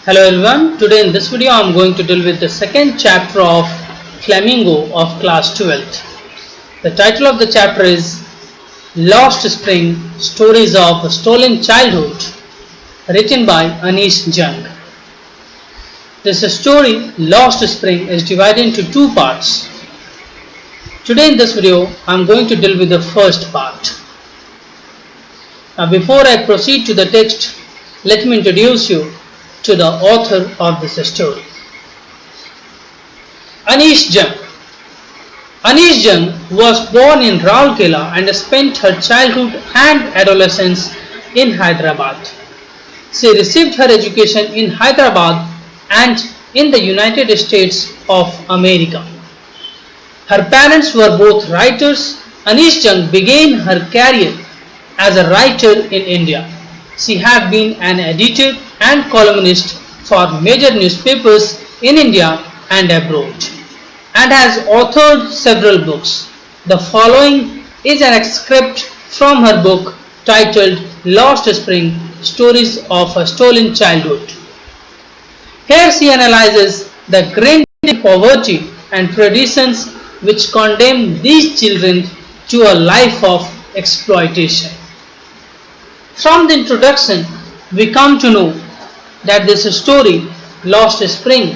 Hello everyone, today in this video I am going to deal with the second chapter of Flamingo of class 12th. The title of the chapter is Lost Spring Stories of a Stolen Childhood, written by Anish Jung. This story, Lost Spring, is divided into two parts. Today in this video I am going to deal with the first part. Now before I proceed to the text, let me introduce you to the author of this story. Anish Jung. Anish Jung was born in Rourkela and spent her childhood and adolescence in Hyderabad. She received her education in Hyderabad and in the United States of America. Her parents were both writers. Anish Jung began her career as a writer in India. She had been an editor and columnist for major newspapers in India and abroad, and has authored several books. The following is an excerpt from her book titled Lost Spring Stories of a Stolen Childhood. Here she analyzes the grinding poverty and traditions which condemn these children to a life of exploitation. From the introduction, we come to know that this story, Lost Spring,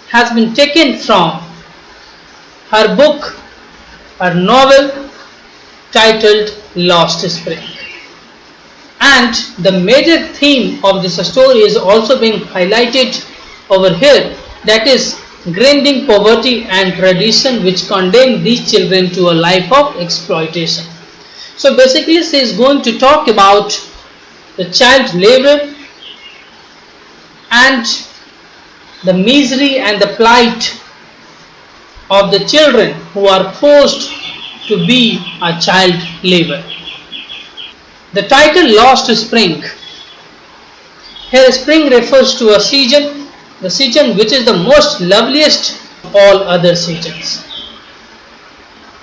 has been taken from her book, her novel titled Lost Spring. And the major theme of this story is also being highlighted over here, that is grinding poverty and tradition which condemn these children to a life of exploitation. So basically she is going to talk about the child labor and the misery and the plight of the children who are forced to be a child labor. The title Lost Spring. Here spring refers to a season, the season which is the most loveliest of all other seasons.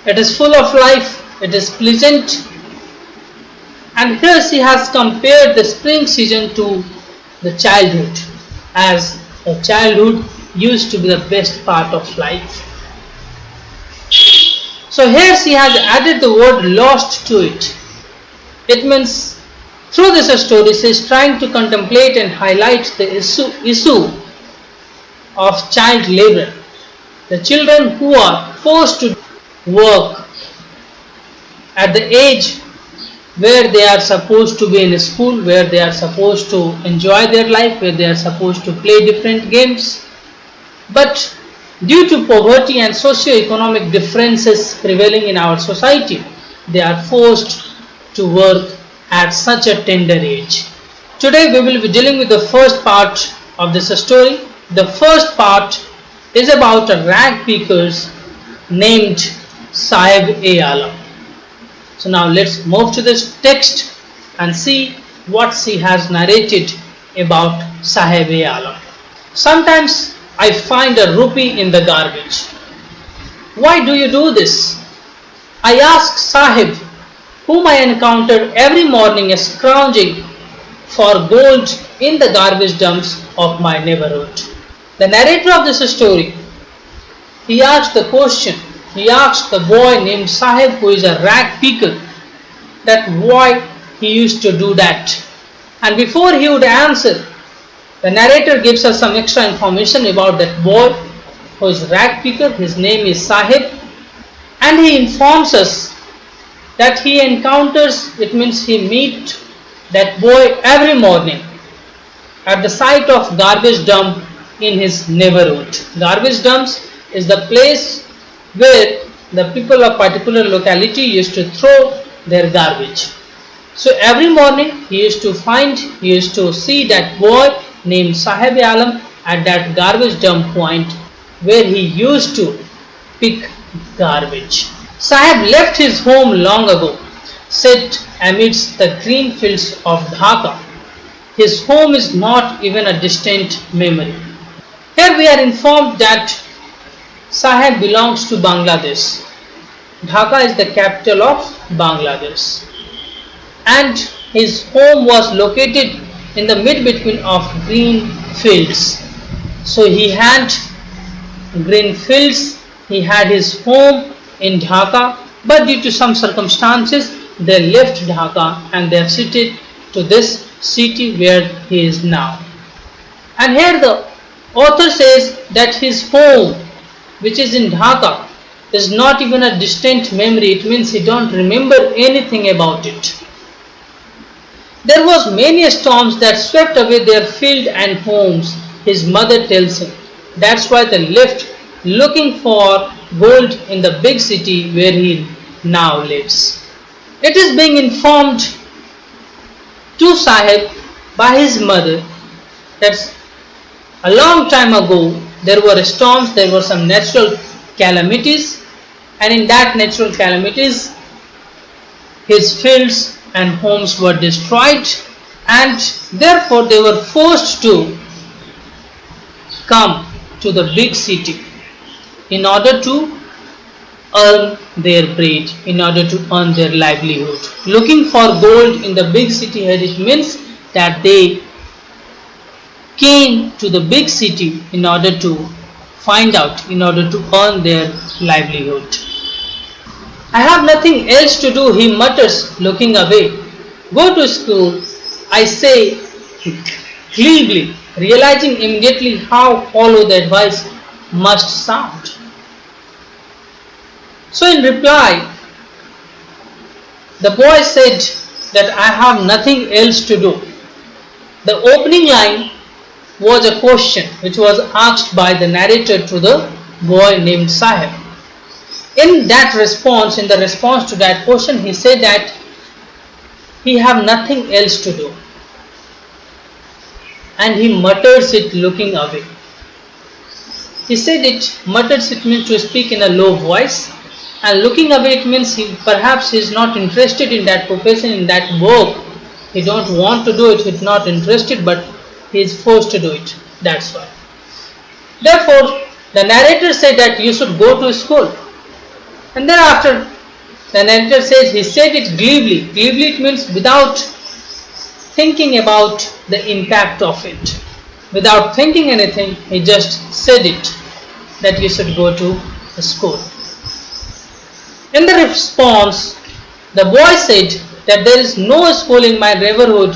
It is full of life, it is pleasant, and here she has compared the spring season to the childhood, as a childhood used to be the best part of life. So here she has added the word lost to it. It means through this story she is trying to contemplate and highlight the issue of child labor. The children who are forced to work at the age where they are supposed to be in school, where they are supposed to enjoy their life, where they are supposed to play different games. But due to poverty and socio-economic differences prevailing in our society, they are forced to work at such a tender age. Today we will be dealing with the first part of this story. The first part is about a rag picker named Sahib A. Alam. So now let's move to this text and see what she has narrated about Sahib A. Alam. Sometimes I find a rupee in the garbage. Why do you do this? I ask Sahib, whom I encounter every morning scrounging for gold in the garbage dumps of my neighborhood. The narrator of this story, he asked the question. He asked the boy named Sahib, who is a rag picker, that why he used to do that. And before he would answer, the narrator gives us some extra information about that boy who is rag picker. His name is Sahib, and he informs us that he encounters, it means he meets that boy every morning at the site of garbage dump in his neighborhood. Garbage dumps is the place where the people of particular locality used to throw their garbage. So every morning he used to see that boy named Sahib Alam at that garbage dump point where he used to pick garbage. Sahib left his home long ago, set amidst the green fields of Dhaka. His home is not even a distant memory. Here we are informed that Sahib belongs to Bangladesh. Dhaka is the capital of Bangladesh, and his home was located in the mid between of green fields. So he had green fields, he had his home in Dhaka, but due to some circumstances they left Dhaka and they have shifted to this city where he is now. And here the author says that his home, which is in Dhaka, is not even a distant memory. It means he don't remember anything about it. There was many storms that swept away their field and homes, his mother tells him. That's why they left looking for gold in the big city where he now lives. It is being informed to Sahib by his mother that a long time ago there were storms, there were some natural calamities, and in that natural calamities his fields and homes were destroyed, and therefore they were forced to come to the big city in order to earn their bread, in order to earn their livelihood. Looking for gold in the big city here, it means that they came to the big city in order to find out, in order to earn their livelihood. I have nothing else to do, he mutters, looking away. Go to school, I say glibly, realizing immediately how hollow the advice must sound. So in reply, the boy said that I have nothing else to do. The opening line was a question which was asked by the narrator to the boy named Sahib. In that response, in the response to that question, he said that he have nothing else to do. And he mutters it looking away. He said it, mutters it means to speak in a low voice, and looking away it means perhaps he is not interested in that profession, in that work. He don't want to do it, he's not interested, but he is forced to do it. That's why. Therefore, the narrator said that you should go to school. And thereafter, the narrator says he said it glibly. Glibly it means without thinking about the impact of it. Without thinking anything, he just said it, that you should go to school. In the response, the boy said that there is no school in my neighborhood.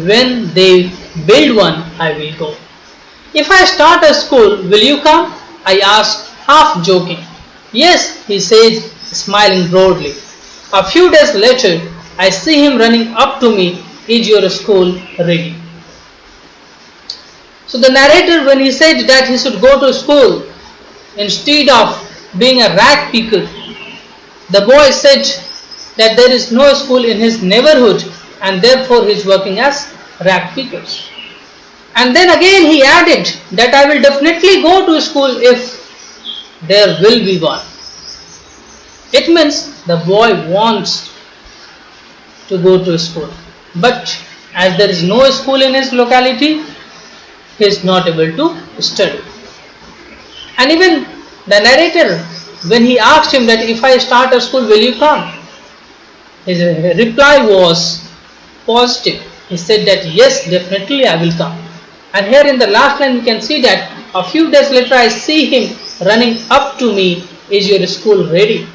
When they build one, I will go. If I start a school, will you come? I asked, half joking. Yes, he says, smiling broadly. A few days later, I see him running up to me. Is your school ready? So the narrator, when he said that he should go to school instead of being a rag picker, the boy said that there is no school in his neighborhood and therefore he is working as rag pickers. And then again he added that I will definitely go to school if there will be one. It means the boy wants to go to school, but as there is no school in his locality, he is not able to study. And even the narrator, when he asked him that if I start a school, will you come? His reply was positive. He said that yes, definitely I will come. And here in the last line we can see that a few days later I see him running up to me, is your school ready?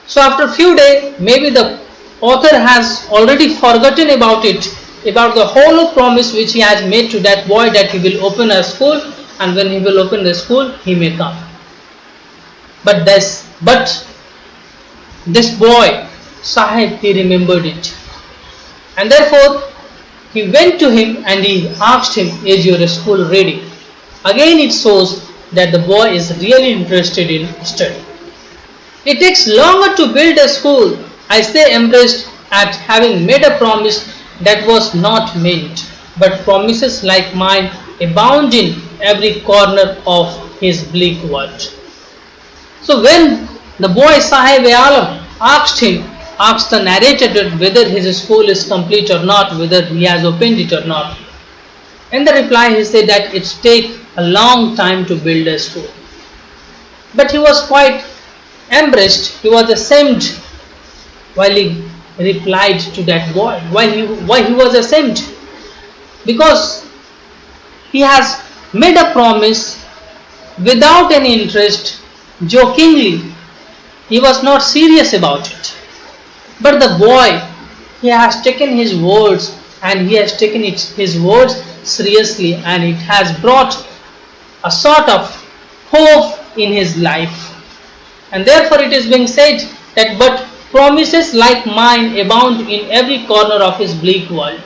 So after a few days, maybe the author has already forgotten about it, about the hollow promise which he has made to that boy that he will open a school, and when he will open the school, he may come. But this boy, Sahib, he remembered it. And therefore, he went to him and he asked him, is your school ready? Again it shows that the boy is really interested in study. It takes longer to build a school. I stay embarrassed at having made a promise that was not meant, but promises like mine abound in every corner of his bleak world. So when the boy Sahib Alam asked the narrator whether his school is complete or not, whether he has opened it or not, in the reply he said that it takes a long time to build a school. But he was quite embarrassed, he was ashamed while he replied to that boy. Why he was ashamed? Because he has made a promise without any interest, jokingly. He was not serious about it. But the boy, he has taken his words and he has taken his words seriously, and it has brought a sort of hope in his life. And therefore it is being said that but promises like mine abound in every corner of his bleak world.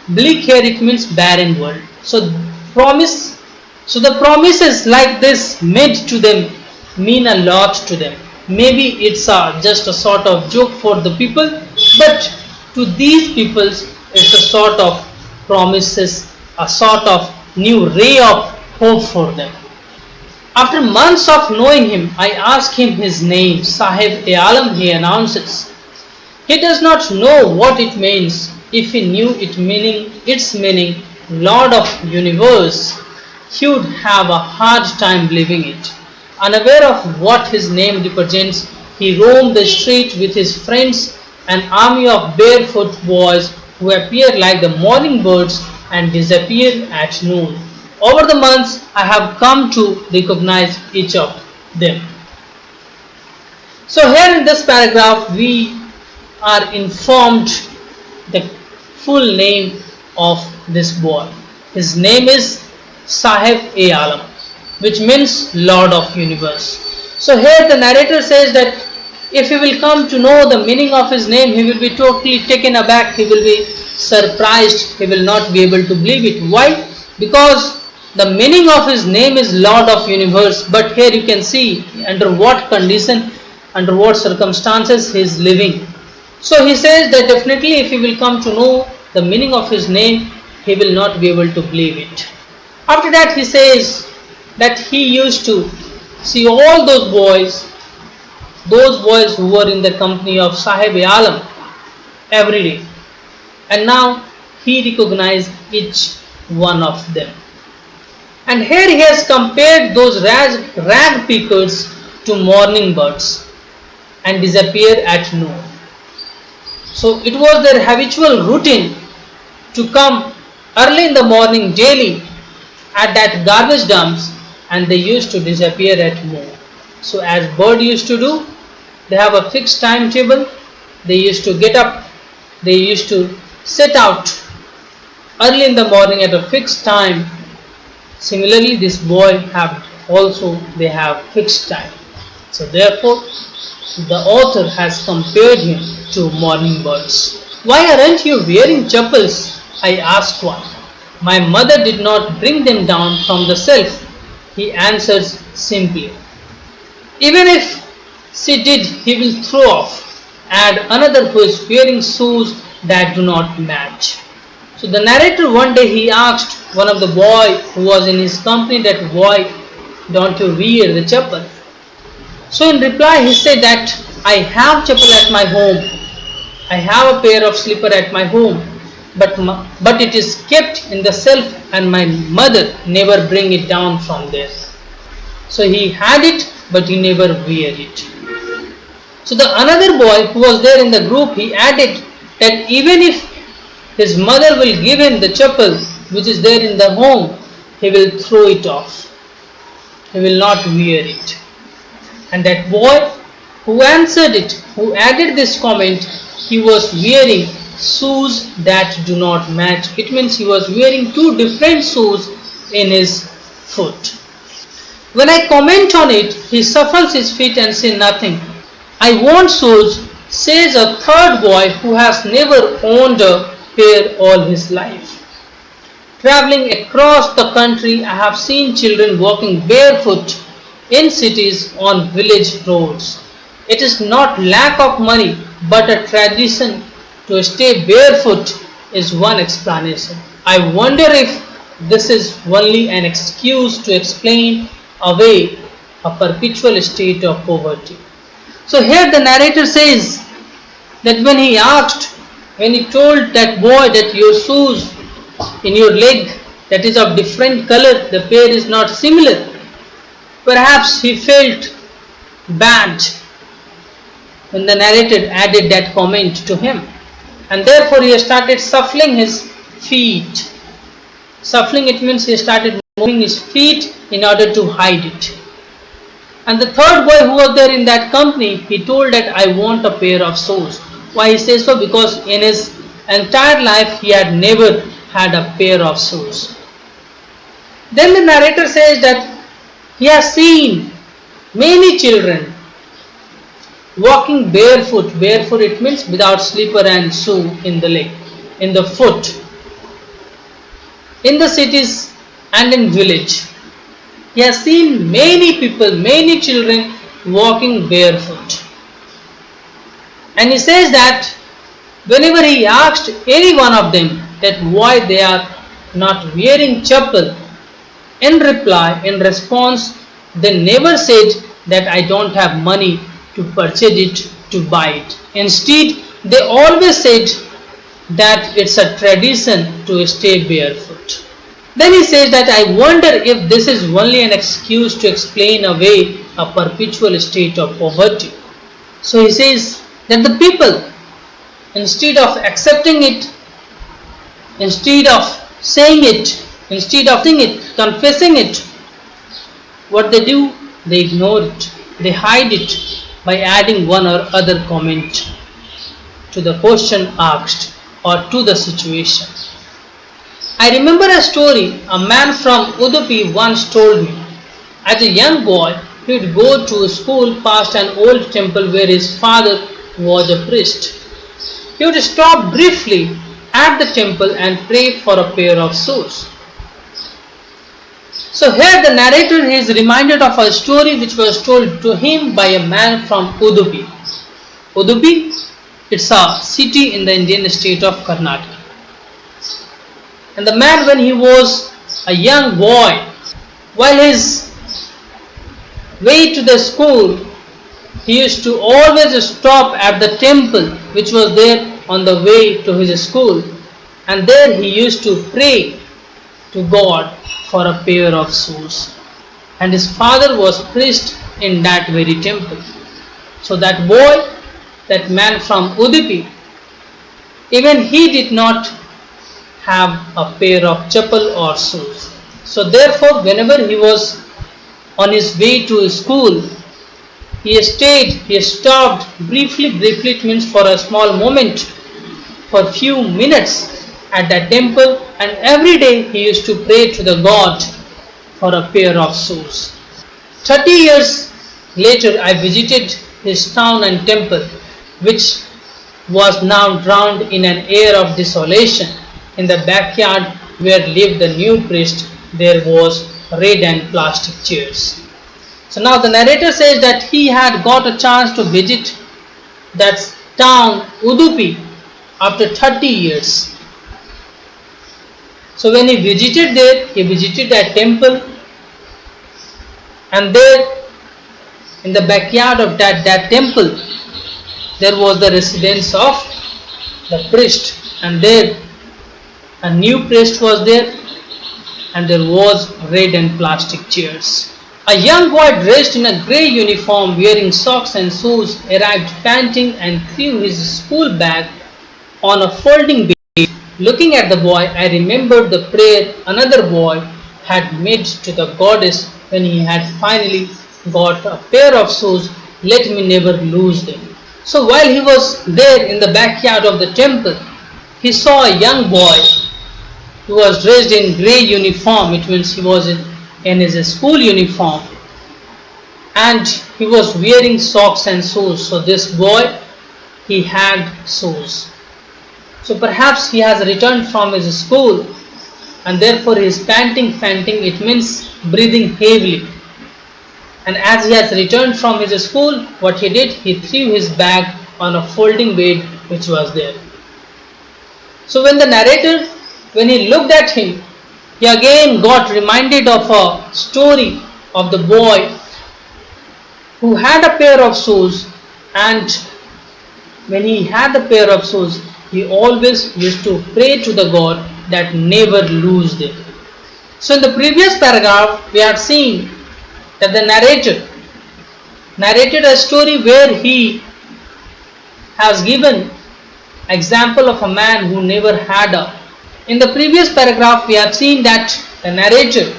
Bleak here it means barren world. So the promises like this made to them mean a lot to them. Maybe it's just a sort of joke for the people, but to these peoples it's a sort of promises, a sort of new ray of hope for them. After months of knowing him, I asked him his name. Sahib-e-Alam, he announces. He does not know what it means. If he knew its meaning, Lord of Universe, he would have a hard time believing it. Unaware of what his name represents, he roamed the street with his friends, an army of barefoot boys who appear like the morning birds and disappear at noon. Over the months, I have come to recognize each of them. So here in this paragraph, we are informed the full name of this boy. His name is Sahib-e-Alam, which means Lord of Universe. So here the narrator says that if he will come to know the meaning of his name, he will be totally taken aback, he will be surprised, he will not be able to believe it. Why? Because the meaning of his name is Lord of Universe, but here you can see under what condition, under what circumstances he is living. So he says that definitely if he will come to know the meaning of his name, he will not be able to believe it. After that he says that he used to see all those boys who were in the company of Sahib-e-Alam every day, and now he recognized each one of them. And here he has compared those rag pickers to morning birds and disappear at noon. So it was their habitual routine to come early in the morning daily at that garbage dumps, and they used to disappear at noon. So as bird used to do, they have a fixed timetable, they used to get up, they used to set out early in the morning at a fixed time. Similarly, this boy they have fixed time. So therefore, the author has compared him to morning birds. Why aren't you wearing chappals? I asked one. My mother did not bring them down from the shelf, he answers simply. Even if she did, he will throw off. Add another who is wearing shoes that do not match. So the narrator one day he asked one of the boy who was in his company that, why don't you wear the chappal? So in reply he said that I have chappal at my home. I have a pair of slipper at my home, but it is kept in the shelf and my mother never bring it down from there. So he had it, but he never wear it. So the another boy who was there in the group, he added that even if his mother will give him the chappal which is there in the home, he will throw it off. He will not wear it. And that boy who answered it, who added this comment, he was wearing shoes that do not match. It means he was wearing two different shoes in his foot. When I comment on it, he shuffles his feet and says nothing. I want shoes, says a third boy who has never owned a pair all his life. Traveling across the country, I have seen children walking barefoot in cities on village roads. It is not lack of money, but a tradition to stay barefoot is one explanation. I wonder if this is only an excuse to explain away a perpetual state of poverty. So here the narrator says that when he told that boy that your shoes in your leg that is of different color, the pair is not similar, perhaps he felt bad when the narrator added that comment to him, and therefore he started shuffling his feet. Shuffling, it means he started moving his feet in order to hide it. And the third boy who was there in that company, he told that I want a pair of shoes. Why he says so? Because in his entire life he had never had a pair of shoes. Then the narrator says that he has seen many children walking barefoot. Barefoot it means without slipper and shoe in the leg, in the foot, in the cities and in village. He has seen many people, many children walking barefoot. And he says that whenever he asked any one of them that why they are not wearing chappal, in reply, in response, they never said that I don't have money to purchase it, to buy it. Instead, they always said that it's a tradition to stay barefoot. Then he says that I wonder if this is only an excuse to explain away a perpetual state of poverty. So he says that the people, instead of accepting it, instead of saying it, instead of saying it, confessing it, what they do, they ignore it, they hide it by adding one or other comment to the question asked or to the situation. I remember a story a man from Udupi once told me. As a young boy, he would go to school past an old temple where his father was a priest. He would stop briefly at the temple and pray for a pair of shoes. So here the narrator is reminded of a story which was told to him by a man from Udupi. Udupi, it's a city in the Indian state of Karnataka. And the man, when he was a young boy, while his way to the school, he used to always stop at the temple which was there on the way to his school, and there he used to pray to God for a pair of shoes. And his father was priest in that very temple. So that boy, that man from Udupi, even he did not have a pair of chappal or shoes. So therefore, whenever he was on his way to school, he stopped briefly it means for a small moment, for few minutes at that temple, and every day he used to pray to the God for a pair of shoes. 30 years later, I visited his town and temple, which was now drowned in an air of desolation. In the backyard where lived the new priest, there was red and plastic chairs. So now the narrator says that he had got a chance to visit that town Udupi after 30 years. So when he visited there, he visited that temple, and there in the backyard of that temple, there was the residence of the priest, and there a new priest was there, and there was red and plastic chairs. A young boy dressed in a grey uniform, wearing socks and shoes, arrived panting and threw his school bag on a folding bed. Looking at the boy, I remembered the prayer another boy had made to the goddess when he had finally got a pair of shoes. Let me never lose them. So while he was there in the backyard of the temple, he saw a young boy who was dressed in grey uniform. It means he was in his school uniform, and he was wearing socks and shoes. So this boy, he had shoes. So perhaps he has returned from his school, and therefore he is panting. It means breathing heavily. And as he has returned from his school, what he did, he threw his bag on a folding bed which was there. So when the narrator, when he looked at him, he again got reminded of a story of the boy who had a pair of shoes, and when he had a pair of shoes, he always used to pray to the God that never lose them. So in the previous paragraph, we had seen that the narrator narrated a story where he has given example of a man who never had a. In the previous paragraph, we have seen that the narrator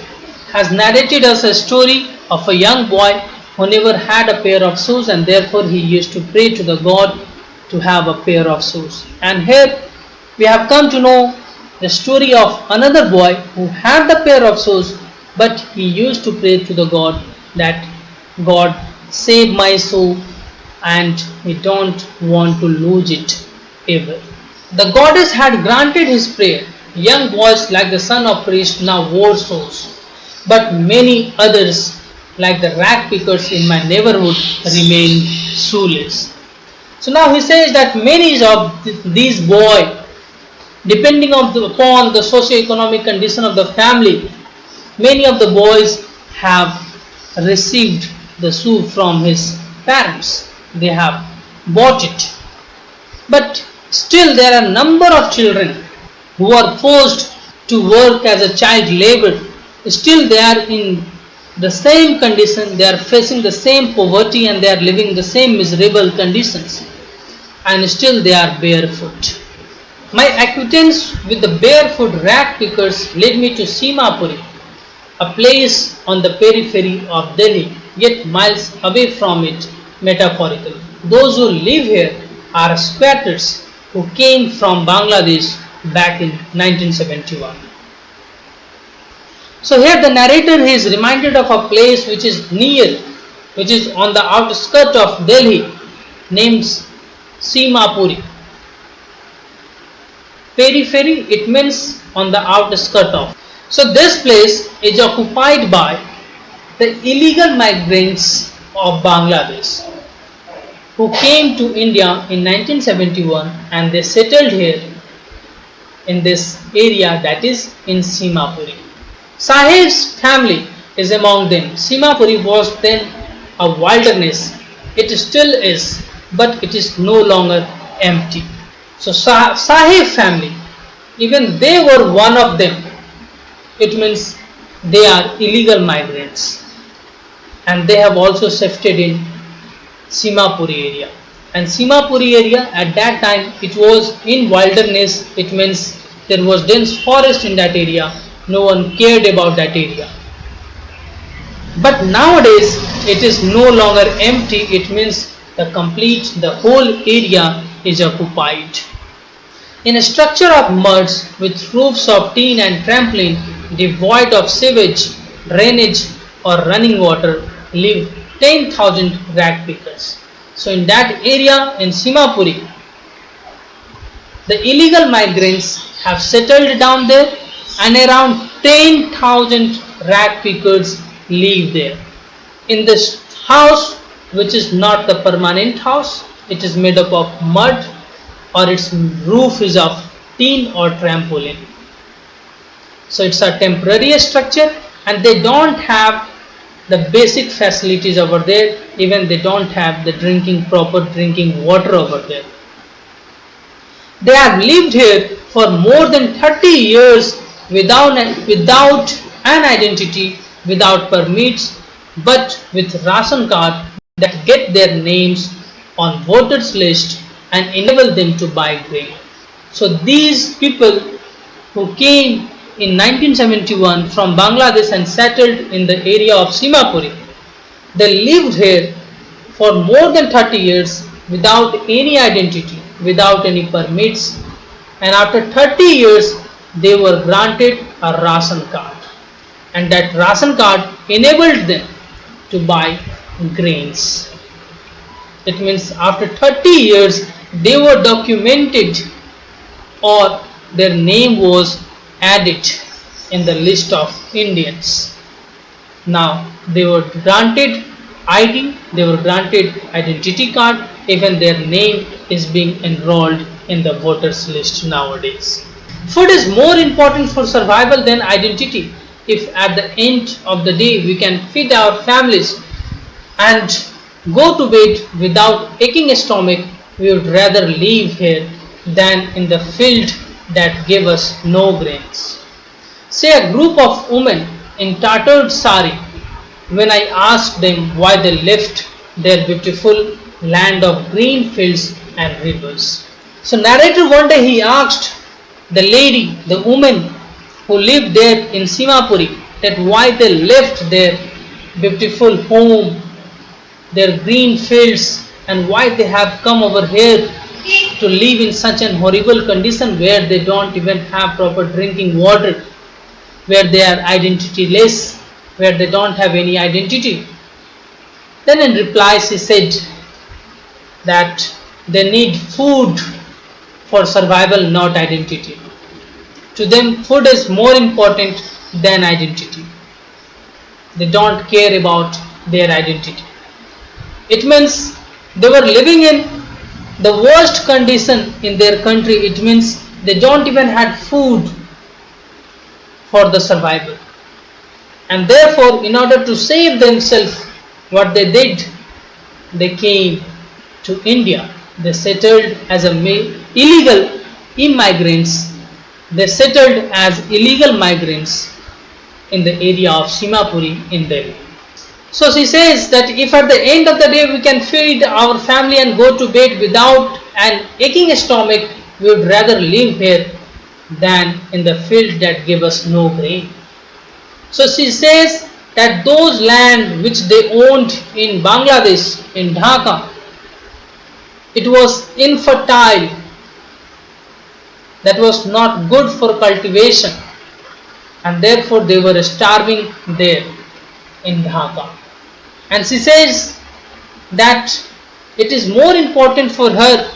has narrated us a story of a young boy who never had a pair of shoes, and therefore he used to pray to the God to have a pair of shoes. And here we have come to know the story of another boy who had the pair of shoes, but he used to pray to the God that God save my shoe, and he don't want to lose it ever. The goddess had granted his prayer. Young boys like the son of priest now wore shoes, but many others like the rag pickers in my neighborhood remained shoeless. So now he says that many of these boys, depending upon the socio-economic condition of the family, many of the boys have received the shoe from his parents. They have bought it. But still there are a number of children who are forced to work as a child labor. Still they are in the same condition, they are facing the same poverty, and they are living the same miserable conditions, and still they are barefoot. My acquaintance with the barefoot rag pickers led me to Simapuri, a place on the periphery of Delhi, yet miles away from it metaphorically. Those who live here are squatters who came from Bangladesh back in 1971. So here the narrator is reminded of a place which is on the outskirts of Delhi, named Simapuri. Periphery, it means on the outskirts of. So this place is occupied by the illegal migrants of Bangladesh who came to India in 1971, and they settled here in this area, that is in Simapuri. Sahib's family is among them. Simapuri was then a wilderness. It still is, but it is no longer empty. So Sahib family, even they were one of them. It means they are illegal migrants, and they have also shifted in Simapuri area. And Simapuri area at that time, it was in wilderness. It means there was dense forest in that area. No one cared about that area. But nowadays it is no longer empty. It means the whole area is occupied. In a structure of muds with roofs of tin and trampoline, devoid of sewage, drainage or running water, live 10,000 rag pickers. So in that area in Simapuri, the illegal migrants have settled down there, and around 10,000 rag pickers live there. In this house, which is not the permanent house, it is made up of mud, or its roof is of tin or trampoline. So it's a temporary structure, and they don't have the basic facilities over there. Even they don't have the proper drinking water over there. They have lived here for more than 30 years without an identity, without permits, but with ration card that get their names on voters list and enable them to buy grain. So these people who came in 1971 from Bangladesh and settled in the area of Simapuri, they lived here for more than 30 years without any identity, without any permits, and after 30 years they were granted a ration card, and that ration card enabled them to buy grains. It means after 30 years they were documented, or their name was added in the list of Indians. Now they were granted ID, they were granted identity card, even their name is being enrolled in the voters list nowadays. Food is more important for survival than identity. If at the end of the day we can feed our families and go to bed without aching a stomach, we would rather live here than in the field that gave us no grains. Say a group of women in tattered sari, when I asked them why they left their beautiful land of green fields and rivers. So narrator one day he asked the woman who lived there in Simapuri, that why they left their beautiful home, their green fields, and why they have come over here to live in such an horrible condition where they don't even have proper drinking water, where they are identityless, where they don't have any identity. Then in reply she said that they need food for survival, not identity. To them, food is more important than identity. They don't care about their identity. It means they were living in the worst condition in their country. It means they don't even had food for the survival. And therefore, in order to save themselves, what they did, they came to India. They settled as illegal immigrants. They settled as illegal migrants in the area of Simapuri in Delhi. So she says that if at the end of the day we can feed our family and go to bed without an aching stomach, we would rather live here than in the field that give us no grain. So she says that those land which they owned in Bangladesh, in Dhaka, it was infertile, that was not good for cultivation, and therefore they were starving there in Dhaka. And she says that it is more important for her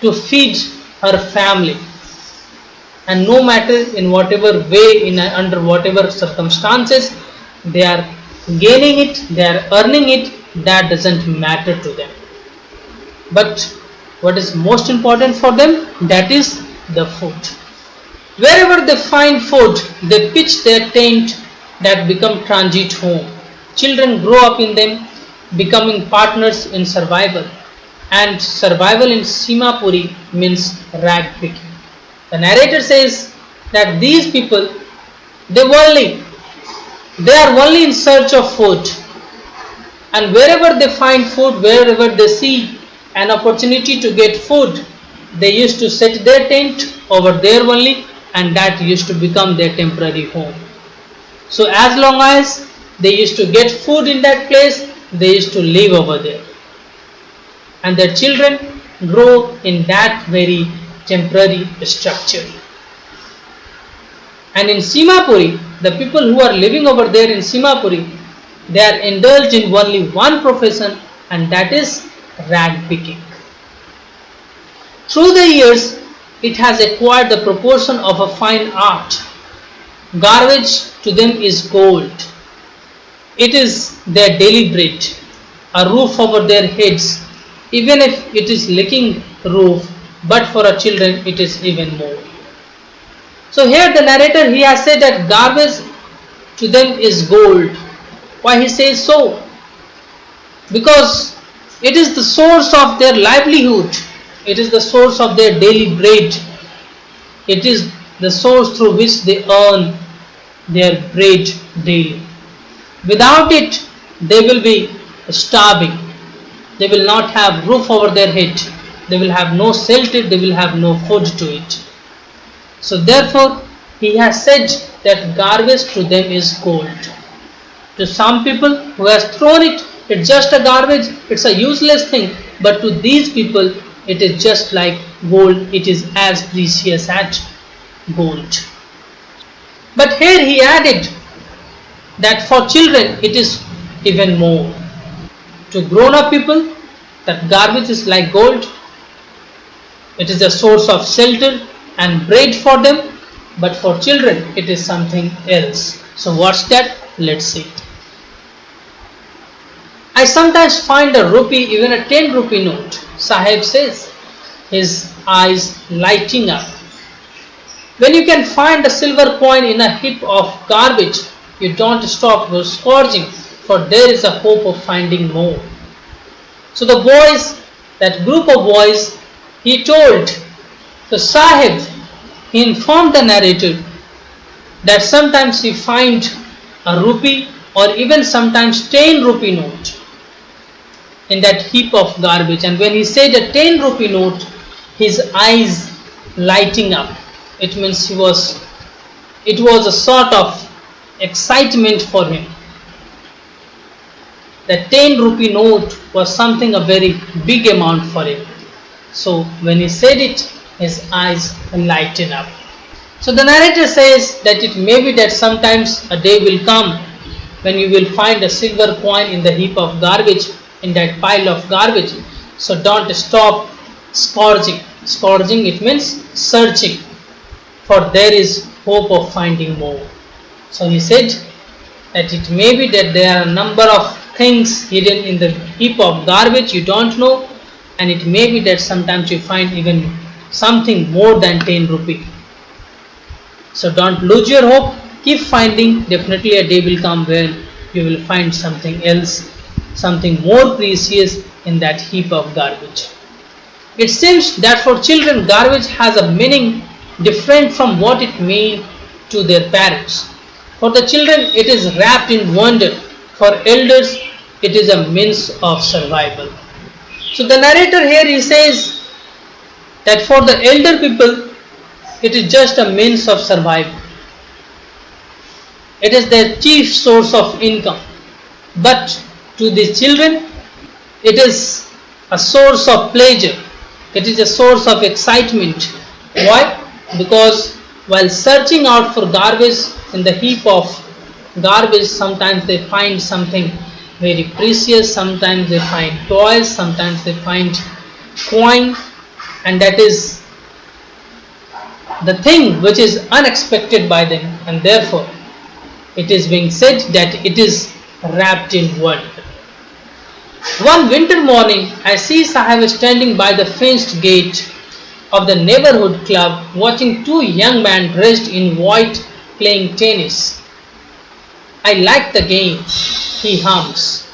to feed her family, and no matter in whatever way, under whatever circumstances they are gaining it, they are earning it, that doesn't matter to them. But what is most important for them, that is the food. Wherever they find food, they pitch their tent that become transit home. Children grow up in them, becoming partners in survival. And survival in Simapuri means rag picking. The narrator says that these people, they are only in search of food. And wherever they find food, wherever they see an opportunity to get food, they used to set their tent over there only, and that used to become their temporary home. So as long as they used to get food in that place, they used to live over there. And their children grow in that very temporary structure. And in Simapuri, the people who are living over there in Simapuri, they are indulged in only one profession, and that is rag picking. Through the years, it has acquired the proportion of a fine art. Garbage to them is gold. It is their daily bread, a roof over their heads, even if it is leaking roof, but for our children it is even more. So here the narrator, he has said that garbage to them is gold. Why he says so? Because it is the source of their livelihood. It is the source of their daily bread. It is the source through which they earn their bread daily. Without it, they will be starving. They will not have roof over their head. They will have no shelter. They will have no food to eat. So therefore, he has said that garbage to them is gold. To some people who has thrown it, it's just a garbage. It's a useless thing. But to these people, it is just like gold. It is as precious as gold. But here he added that for children it is even more. To grown-up people, that garbage is like gold. It is a source of shelter and bread for them. But for children, it is something else. So what's that? Let's see. I sometimes find a rupee, even a 10 rupee note, Sahib says, his eyes lighting up. When you can find a silver coin in a heap of garbage, you don't stop scourging, for there is a hope of finding more. So the boys, that group of boys, he told the Sahib, he informed the narrator that sometimes he find a rupee or even sometimes 10 rupee note in that heap of garbage. And when he said a 10 rupee note, his eyes lighting up. It means it was a sort of excitement for him. The 10 rupee note was something a very big amount for him. So when he said it, his eyes lightened up. So the narrator says that it may be that sometimes a day will come when you will find a silver coin in the heap of garbage, in that pile of garbage. So don't stop scourging. Scourging, it means searching, for there is hope of finding more. So he said that it may be that there are a number of things hidden in the heap of garbage you don't know, and it may be that sometimes you find even something more than 10 rupee. So don't lose your hope, keep finding. Definitely a day will come when you will find something else, something more precious in that heap of garbage. It seems that for children, garbage has a meaning different from what it means to their parents. For the children, it is wrapped in wonder. For elders, it is a means of survival. So the narrator here, he says that for the elder people, it is just a means of survival. It is their chief source of income. But to the children, it is a source of pleasure. It is a source of excitement. Why? Because while searching out for garbage in the heap of garbage, sometimes they find something very precious, sometimes they find toys, sometimes they find coin, and that is the thing which is unexpected by them, and therefore it is being said that it is wrapped in wonder. One winter morning, I see Sahib standing by the fenced gate of the neighborhood club watching two young men dressed in white playing tennis. I like the game, he hums,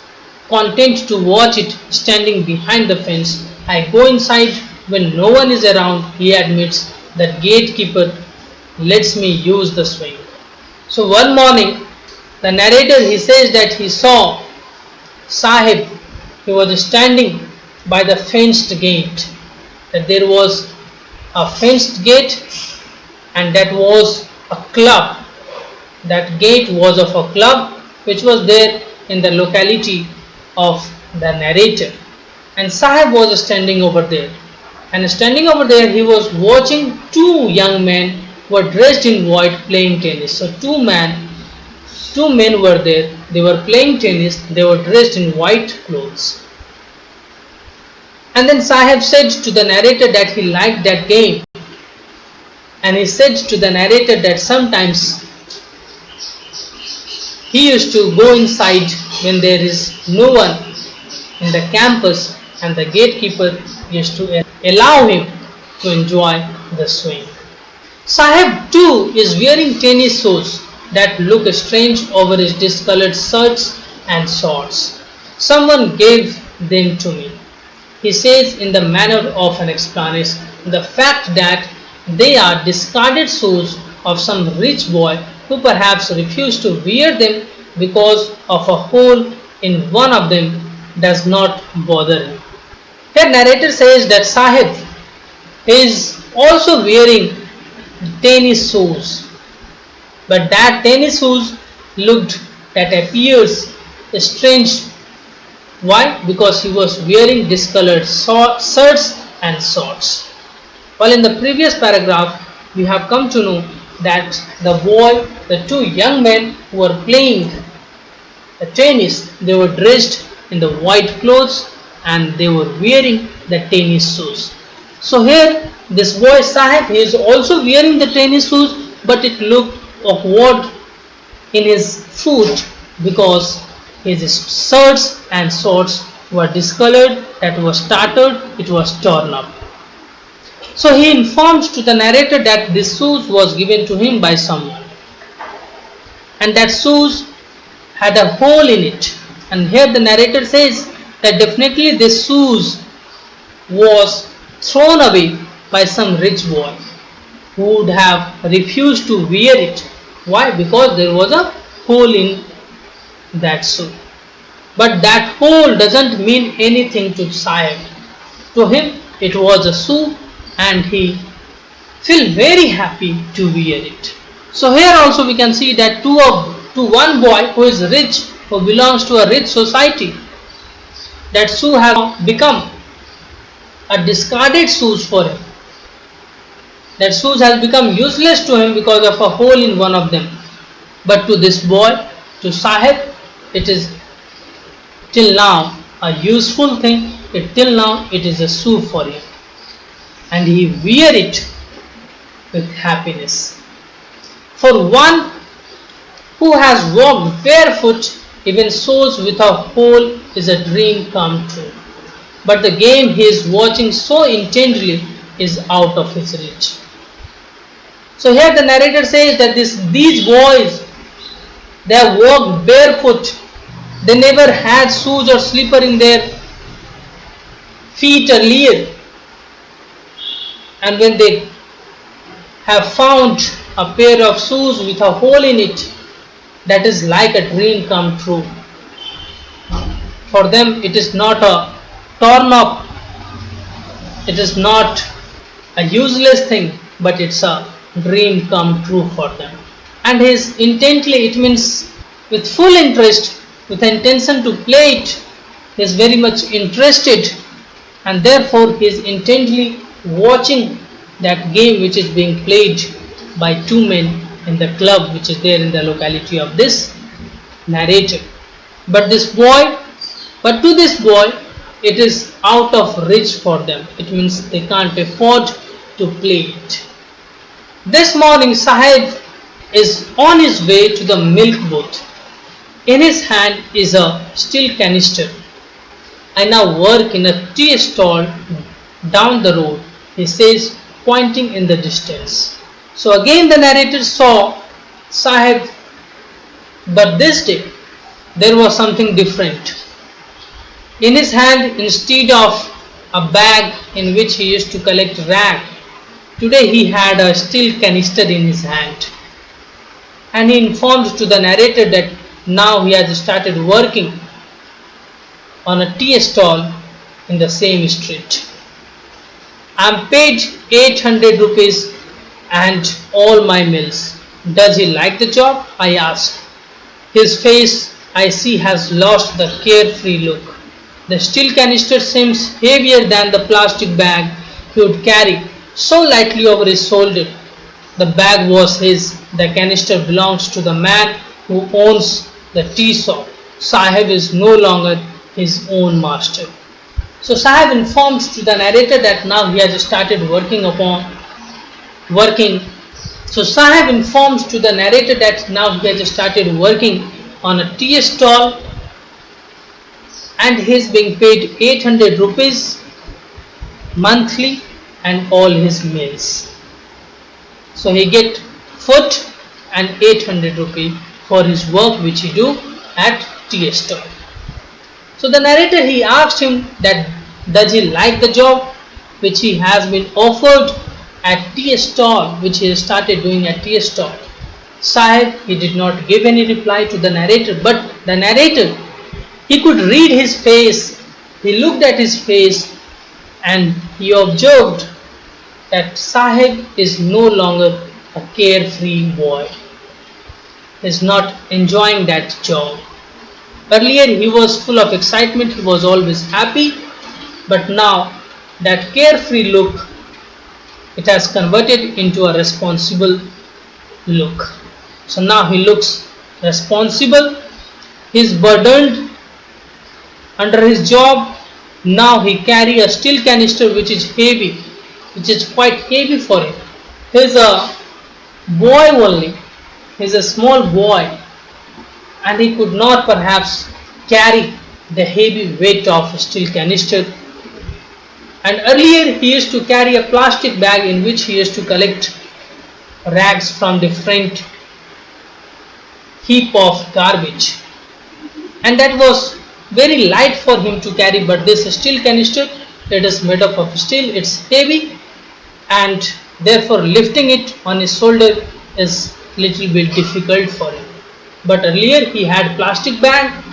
content to watch it standing behind the fence. I go inside when no one is around, he admits. The gatekeeper lets me use the swing. So one morning, the narrator, he says that he saw Sahib. He was standing by the fenced gate. That there was a fenced gate, and that was a club. That gate was of a club which was there in the locality of the narrator. And Sahib was standing over there. And standing over there, he was watching two young men who were dressed in white playing tennis. So two men were there. They were playing tennis. They were dressed in white clothes. And then Sahib said to the narrator that he liked that game. And he said to the narrator that sometimes he used to go inside when there is no one in the campus, and the gatekeeper used to allow him to enjoy the swing. Sahib too is wearing tennis shoes that look strange over his discolored shirts and shorts. Someone gave them to me. He says in the manner of an explanation, the fact that they are discarded shoes of some rich boy who perhaps refused to wear them because of a hole in one of them does not bother him. Here narrator says that Sahib is also wearing tennis shoes, but that tennis shoes appears strange. Why? Because he was wearing discolored shirts and shorts. While in the previous paragraph, we have come to know that the two young men who were playing the tennis, they were dressed in the white clothes and they were wearing the tennis shoes. So here, this boy Sahib, he is also wearing the tennis shoes, but it looked awkward in his foot because his shirts and shorts were discolored, that was tattered, it was torn up. So he informed to the narrator that this shoes was given to him by someone, and that shoes had a hole in it. And here the narrator says that definitely this shoes was thrown away by some rich boy who would have refused to wear it. Why? Because there was a hole in that shoe. But that hole doesn't mean anything to Sahib. To him it was a shoe and he felt very happy to wear it. So here also we can see that two to one boy who is rich, who belongs to a rich society. That shoe has become a discarded shoes for him. That shoes has become useless to him because of a hole in one of them. But to this boy, to Sahib, it is till now a useful thing. Till now it is a shoe for him, and he wear it with happiness. For one who has walked barefoot, even shoes with a hole is a dream come true. But the game he is watching so intently is out of his reach. So here the narrator says that these boys, they have walked barefoot. They never had shoes or slipper in their feet earlier. And when they have found a pair of shoes with a hole in it, that is like a dream come true. For them it is not a torn up, it is not a useless thing, but it's a dream come true for them. And his intently, it means with full interest, with intention to play it, he is very much interested, and therefore he is intently watching that game which is being played by two men in the club which is there in the locality of this narrator. But to this boy, it is out of reach for them. It means they can't afford to play it. This morning Sahib is on his way to the milk booth. In his hand is a steel canister. I now work in a tea stall down the road, he says, pointing in the distance. So again the narrator saw Sahib, but this day there was something different. In his hand, instead of a bag in which he used to collect rag, today he had a steel canister in his hand. And he informed to the narrator that now he has started working on a tea stall in the same street. I am paid 800 rupees and all my meals. Does he like the job? I asked. His face, I see, has lost the carefree look. The steel canister seems heavier than the plastic bag he would carry so lightly over his shoulder. The bag was his. The canister belongs to the man who owns the tea shop. Sahib is no longer his own master. So Sahib informs to the narrator that now he has started working. So Sahib informs to the narrator that now he has started working on a tea stall and he is being paid 800 rupees monthly and all his meals. So he get food and 800 rupees for his work which he do at tea stall. So the narrator, he asked him that does he like the job which he has been offered at tea stall, which he started doing at tea stall. Sahib, he did not give any reply to the narrator, but the narrator, he could read his face. He looked at his face and he observed that Sahib is no longer a carefree boy. He is not enjoying that job. Earlier he was full of excitement, he was always happy, but now that carefree look, it has converted into a responsible look. So now he looks responsible, he is burdened under his job. Now he carry a steel canister which is heavy, which is quite heavy for him. He is a boy only, he is a small boy, and he could not perhaps carry the heavy weight of a steel canister. And earlier he used to carry a plastic bag in which he used to collect rags from different heap of garbage, and that was very light for him to carry. But this steel canister, it is made up of steel, it's heavy, and therefore lifting it on his shoulder is little bit difficult for him. But earlier he had plastic bag,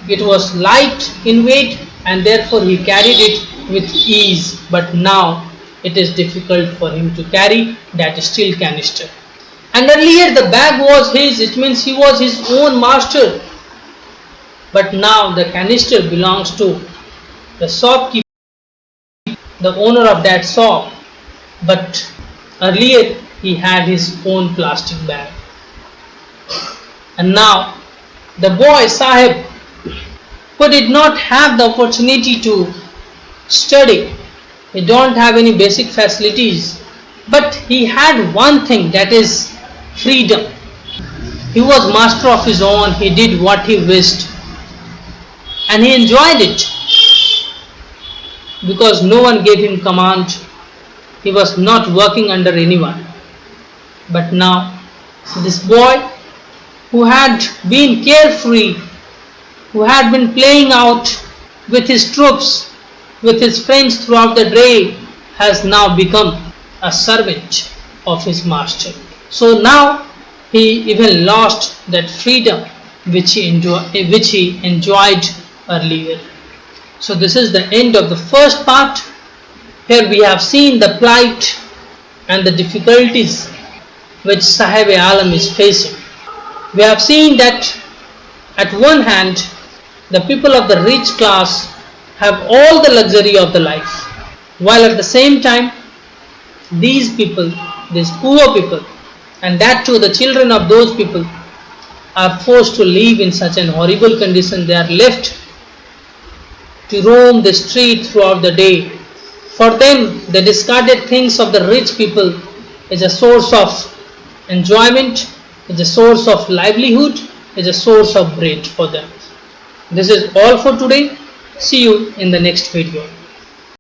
it was light in weight and therefore he carried it with ease. But now it is difficult for him to carry that steel canister. And earlier the bag was his, it means he was his own master. But now the canister belongs to the shopkeeper, the owner of that shop. But earlier he had his own plastic bag. And now the boy Sahib, who did not have the opportunity to study, he don't have any basic facilities, but he had one thing, that is freedom. He was master of his own, he did what he wished, and he enjoyed it because no one gave him command. He was not working under anyone. But now this boy, who had been carefree, who had been playing out with his troops, with his friends throughout the day, has now become a servant of his master. So now he even lost that freedom which he enjoyed earlier. So this is the end of the first part. Here we have seen the plight and the difficulties which Sahib-e-Alam is facing. We have seen that at one hand the people of the rich class have all the luxury of the life, while at the same time these people, these poor people, and that too the children of those people, are forced to live in such an horrible condition. They are left to roam the street throughout the day. For them, the discarded things of the rich people is a source of enjoyment, is a source of livelihood, is a source of bread for them. This is all for today. See you in the next video.